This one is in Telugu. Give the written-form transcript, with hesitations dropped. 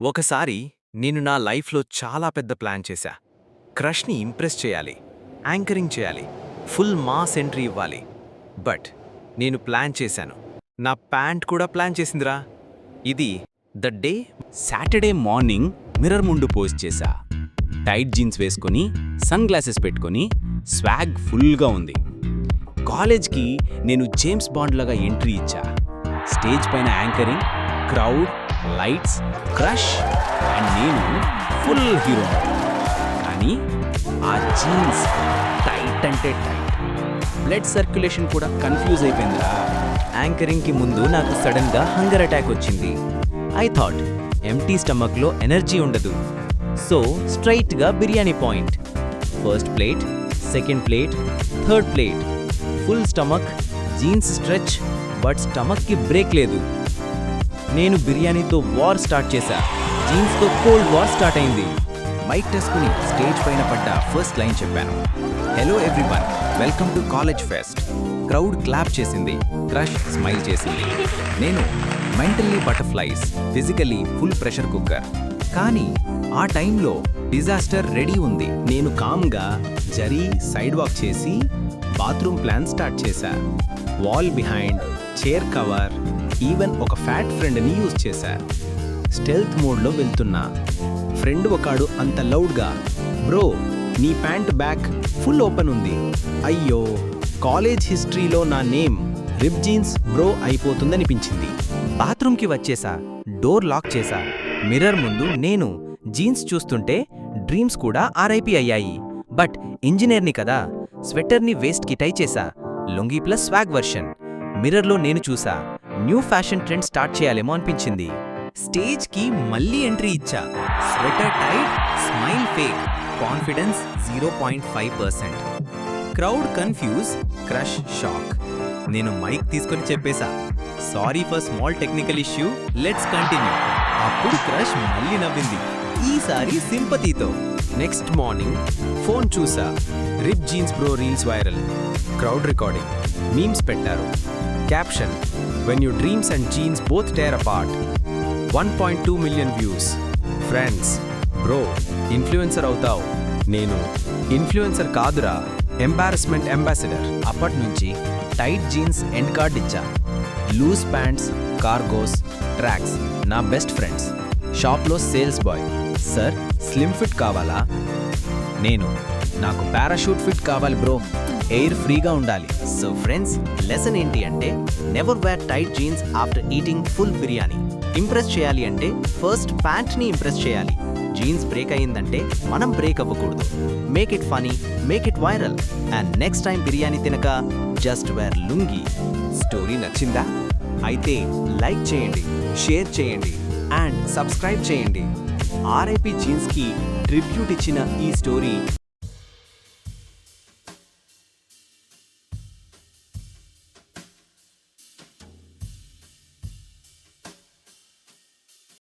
ఒకసారి నేను నా లైఫ్లో చాలా పెద్ద ప్లాన్ చేశా. క్రష్ని ఇంప్రెస్ చేయాలి, యాంకరింగ్ చేయాలి, ఫుల్ మాస్ ఎంట్రీ ఇవ్వాలి. బట్ నేను ప్లాన్ చేశాను, నా ప్యాంట్ కూడా ప్లాన్ చేసిందిరా. ఇది the day Saturday morning mirror ముందు పోస్ట్ చేశా. టైట్ జీన్స్ వేసుకొని సన్ గ్లాసెస్ పెట్టుకొని స్వాగ్ ఫుల్గా ఉంది. కాలేజ్కి నేను జేమ్స్ బాండ్ లాగా ఎంట్రీ ఇచ్చా. స్టేజ్ పైన anchoring, crowd, lights, crush and నేను ఫుల్ హీరో. కానీ ఆ జీన్స్ టైట్ అంటే టైట్, బ్లడ్ సర్క్యులేషన్ కూడా కన్ఫ్యూజ్ అయిపోయిందిరా. యాంకరింగ్కి ముందు నాకు సడన్గా హంగర్ అటాక్ వచ్చింది. ఐ థాట్ ఎంటీ స్టమక్లో ఎనర్జీ ఉండదు, సో స్ట్రైట్గా biryani point. First plate, second plate, third plate, full stomach, jeans stretch, but స్టమక్కి బ్రేక్ లేదు. నేను బిర్యానీతో వార్ స్టార్ట్ చేశా, జీన్స్తో కోల్డ్ వార్ స్టార్ట్ అయింది. మైక్ టెస్కుని స్టేజ్ పైన పడ్డ ఫస్ట్ లైన్ చెప్పాను, hello everyone, welcome to college fest. Crowd clap చేసింది, క్రష్ స్మైల్ చేసింది. నేను mentally butterflies, physically full pressure cooker. కానీ ఆ టైంలో డిజాస్టర్ రెడీ ఉంది. నేను కామ్గా జరీ సైడ్ వాక్ చేసి బాత్రూమ్ ప్లాన్ స్టార్ట్ చేశా. Wall behind, chair cover, even ఒక ఫ్యాట్ ఫ్రెండ్ని యూజ్ చేశా. స్టెల్త్ మోడ్లో వెళ్తున్నా. ఫ్రెండ్ ఒకడు అంత లౌడ్గా, బ్రో నీ ప్యాంట్ బ్యాక్ ఫుల్ ఓపెన్ ఉంది. అయ్యో, కాలేజ్ హిస్టరీలో నా నేమ్ రిప్ జీన్స్ బ్రో అయిపోతుందనిపించింది. బాత్రూమ్కి వచ్చేసా, డోర్ లాక్ చేశా. మిర్రర్ ముందు నేను జీన్స్ చూస్తుంటే డ్రీమ్స్ కూడా ఆర్ఐపి అయ్యాయి. బట్ ఇంజనీర్ని కదా, స్వెటర్ని వేస్ట్కి టై చేశా. Lungi plus swag version. మిర్రర్లో నేను చూసా, న్యూ ఫ్యాషన్ ట్రెండ్ స్టార్ట్ చేయాలేమో అనిపించింది. స్టేజ్కి మళ్ళీ ఎంట్రీ ఇచ్చా. Sweater tight, smile fake, confidence 0.5%. Crowd confuse, crush shock. నేను మైక్ తీసుకొని చెప్పేశా, sorry for small technical issue, let's continue. అప్పుడు క్రష్ మళ్ళీ నవ్వింది, ఈసారి సింపతితో. నెక్స్ట్ మార్నింగ్ ఫోన్ చూసా, RIP jeans bro reels viral. Crowd recording, memes పెట్టారు. Caption, when you dreams and jeans both tear apart. 1.2 million views. Friends, bro influencer అవుతావు. నేను ఇన్ఫ్లుయెన్సర్ కాదురా, ఎంబారస్మెంట్ అంబాసిడర్. అప్పటి నుంచి టైట్ జీన్స్ ఎండ్ కార్డ్ ఇచ్చా. లూజ్ ప్యాంట్స్, కార్గోస్, ట్రాక్స్ నా బెస్ట్ ఫ్రెండ్స్. షాప్లో sales boy, sir slim fit కావాలా? నేను, నాకు పారాషూట్ ఫిట్ కావాలి బ్రో, ఎయిర్ ఫ్రీగా ఉండాలి. సో ఫ్రెండ్స్, లెసన్ ఏంటి అంటే, never wear tight jeans after eating full biryani. Impress చేయాలి అంటే ఫస్ట్ ప్యాంట్ని ఇంప్రెస్ చేయాలి. జీన్స్ బ్రేక్ అయ్యిందంటే మనం బ్రేక్ అవ్వకూడదు. Make it funny, make it viral. And next time biryani తినక జస్ట్ వేర్ లుంగీ. స్టోరీ నచ్చిందా? అయితే లైక్ చేయండి, షేర్ చేయండి అండ్ సబ్స్క్రైబ్ చేయండి. ఆర్ఐపి జీన్స్కి ట్రిబ్యూట్ ఇచ్చిన ఈ స్టోరీ